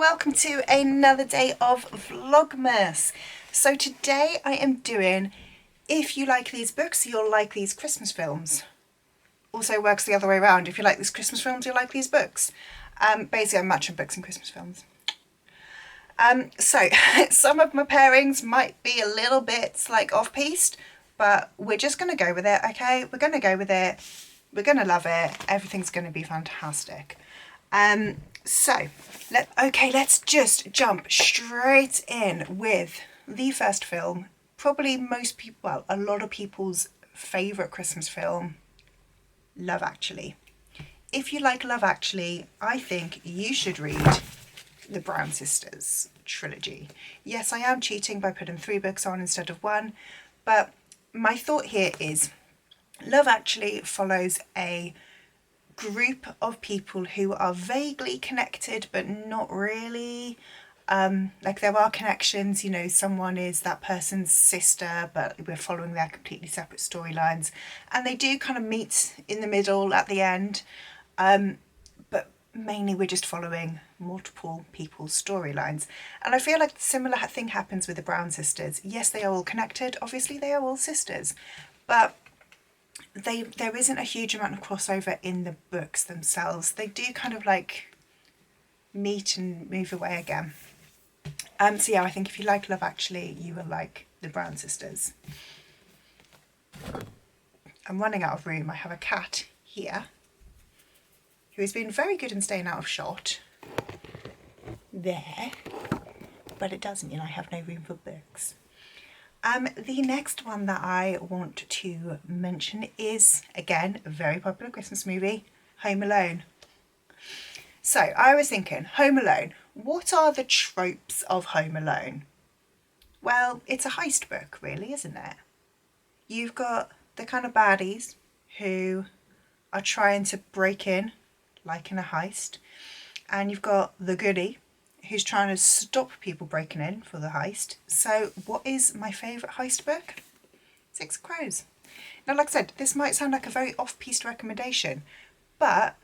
welcome to another day of Vlogmas. So today I am doing if you like these books, you'll like these Christmas films. Also works the other way around. If you like these Christmas films, you'll like these books. Basically I'm matching books and Christmas films. So some of my pairings might be a little bit like off-piste, but we're just going to go with it, okay? We're going to go with it. We're going to love it. Everything's going to be fantastic. So let's just jump straight in with the first film. Probably most people, well, a lot of people's favourite Christmas film, Love Actually. If you like Love Actually, I think you should read the Brown Sisters trilogy. Yes, I am cheating by putting 3 books on instead of 1, but my thought here is Love Actually follows a group of people who are vaguely connected but not really. Like there are connections, you know, someone is that person's sister, but we're following their completely separate storylines, and they do kind of meet in the middle at the end, but mainly we're just following multiple people's storylines. And I feel like a similar thing happens with the Brown sisters. Yes, they are all connected, obviously they are all sisters, but there isn't a huge amount of crossover in the books themselves. They do kind of like meet and move away again. So yeah, I think if you like Love Actually, you will like the Brown Sisters. I'm running out of room. I have a cat here who has been very good in staying out of shot. There. But it doesn't mean I have no room for books. The next one that I want to mention is, again, a very popular Christmas movie, Home Alone. So I was thinking, Home Alone, what are the tropes of Home Alone? Well, it's a heist book, really, isn't it? You've got the kind of baddies who are trying to break in, like in a heist, and you've got the goodie who's trying to stop people breaking in for the heist. So what is my favourite heist book? Six Crows. Now, like I said, this might sound like a very off-piste recommendation, but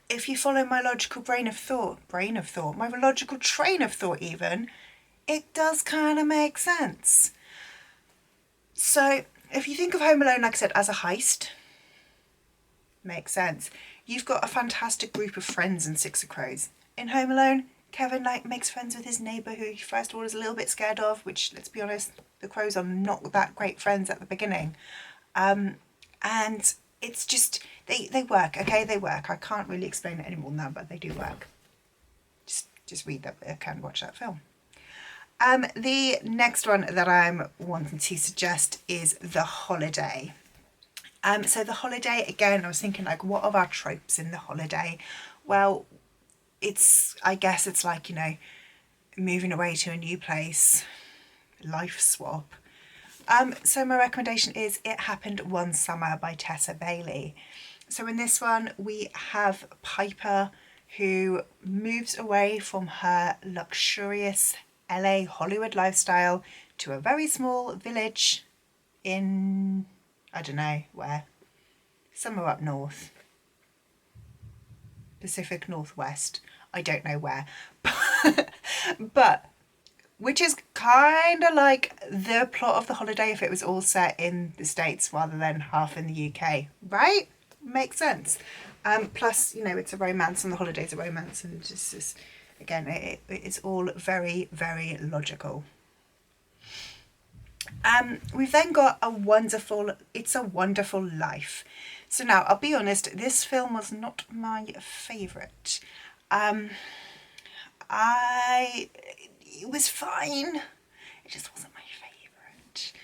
if you follow my logical my logical train of thought even, it does kind of make sense. So if you think of Home Alone, like I said, as a heist, makes sense. You've got a fantastic group of friends in Six of Crows. In Home Alone, Kevin makes friends with his neighbour who he first of all is a little bit scared of, which, let's be honest, the Crows are not that great friends at the beginning. And it's just, they work, okay? They work. I can't really explain it any more than that, but they do work. Just read that book and watch that film. The next one that I'm wanting to suggest is The Holiday. So The Holiday, again, I was thinking, like, what are our tropes in The Holiday? Well, I guess it's like, you know, moving away to a new place, life swap. So my recommendation is It Happened One Summer by Tessa Bailey. So in this one we have Piper, who moves away from her luxurious LA Hollywood lifestyle to a very small village in, I don't know where, somewhere up north. Pacific Northwest, I don't know where, but which is kind of like the plot of The Holiday if it was all set in the States rather than half in the UK, right? Makes sense. Plus, you know, it's a romance and The Holiday's a romance, and just again, it's all very, very logical. We've then got It's a Wonderful Life. So now, I'll be honest, this film was not my favourite. It was fine. It just wasn't my favourite.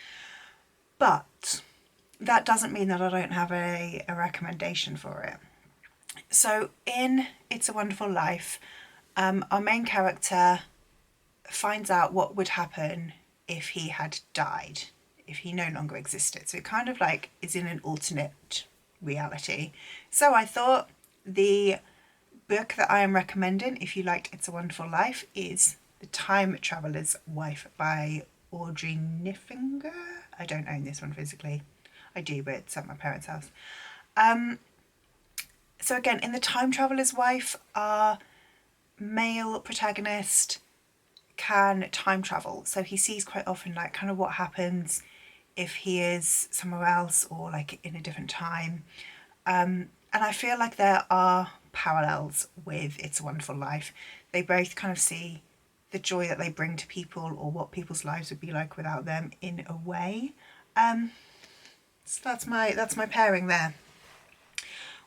But that doesn't mean that I don't have a recommendation for it. So in It's a Wonderful Life, our main character finds out what would happen if he had died, if he no longer existed. So it kind of like is in an alternate reality. So I thought the book that I am recommending, if you liked It's a Wonderful Life, is The Time Traveller's Wife by Audrey Niffinger. I don't own this one physically. I do, but it's at my parents' house. So again, in The Time Traveller's Wife, our male protagonist can time travel, so he sees quite often like kind of what happens if he is somewhere else or like in a different time. And I feel like there are parallels with It's a Wonderful Life. They both kind of see the joy that they bring to people or what people's lives would be like without them in a way. So that's my pairing there.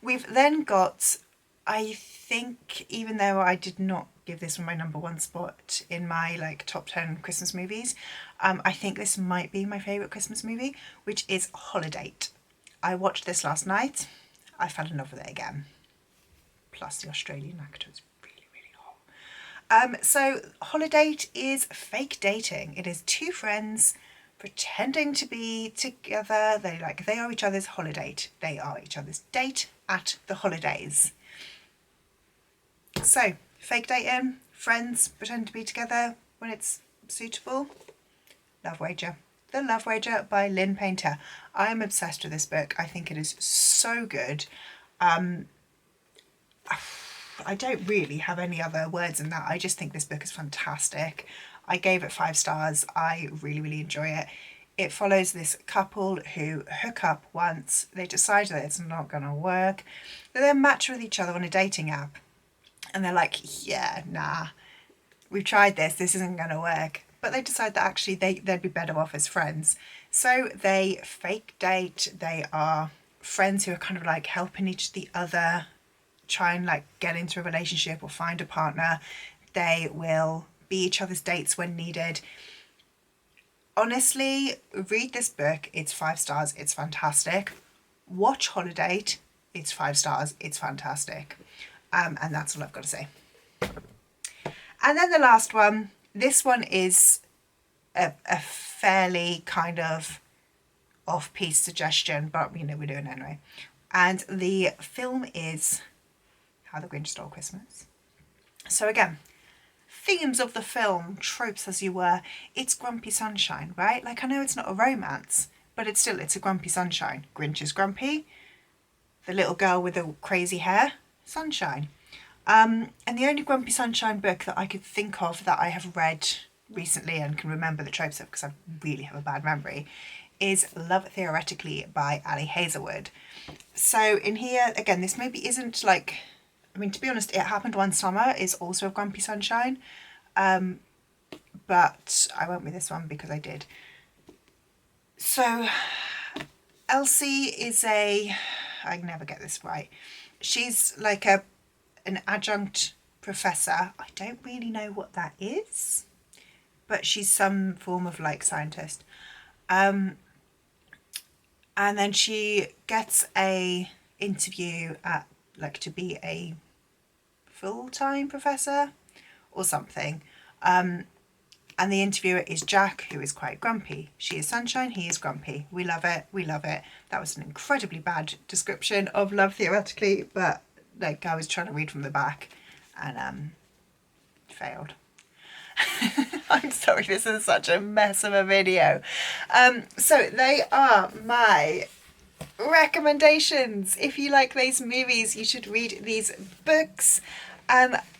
We've then got, I think, even though I did not give this one my number one spot in my like top 10 Christmas movies, I think this might be my favourite Christmas movie, which is Holiday. I watched this last night. I fell in love with it again. Plus the Australian actor is really, really hot. So Holiday is fake dating. It is two friends pretending to be together. They are each other's holiday. They are each other's date at the holidays. So fake dating, friends pretend to be together when it's suitable. Love Wager. The Love Wager by Lynn Painter. I am obsessed with this book. I think it is so good. I don't really have any other words in that. I just think this book is fantastic. I gave it 5 stars. I really, really enjoy it. It follows this couple who hook up once. They decide that it's not going to work. They then match with each other on a dating app. And they're like, yeah, nah, we've tried this. This isn't going to work. But they decide that actually they'd be better off as friends. So they fake date. They are friends who are kind of like helping the other try and like get into a relationship or find a partner. They will be each other's dates when needed. Honestly, read this book. It's 5 stars. It's fantastic. Watch Holiday. It's 5 stars. It's fantastic. And that's all I've got to say. And then the last one. This one is a fairly kind of off-piece suggestion, but you know, we're doing it anyway. And the film is How the Grinch Stole Christmas. So again, themes of the film, tropes as you were, it's Grumpy Sunshine, right? Like, I know it's not a romance, but it's a Grumpy Sunshine. Grinch is grumpy. The little girl with the crazy hair, sunshine. And the only Grumpy Sunshine book that I could think of that I have read recently and can remember the tropes of, because I really have a bad memory, is Love Theoretically by Ali Hazelwood. So in here, again, this maybe isn't like, I mean, to be honest, It Happened One Summer is also a Grumpy Sunshine, but I went with this one because I did. So Elsie is I never get this right. She's like an adjunct professor. I don't really know what that is, but she's some form of like scientist. And then she gets a interview at like to be a full-time professor or something. And the interviewer is Jack, who is quite grumpy. She is sunshine, he is grumpy. We love it, we love it. That was an incredibly bad description of Love Theoretically, but like I was trying to read from the back and failed. I'm sorry, this is such a mess of a video. So they are my recommendations. If you like these movies, you should read these books.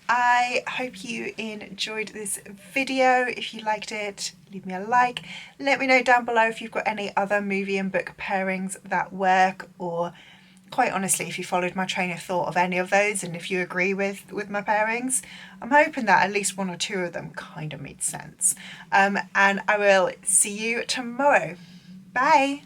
I hope you enjoyed this video. If you liked it, leave me a like. Let me know down below if you've got any other movie and book pairings that work, or quite honestly, if you followed my train of thought of any of those and if you agree with my pairings. I'm hoping that at least 1 or 2 of them kind of made sense. And I will see you tomorrow. Bye.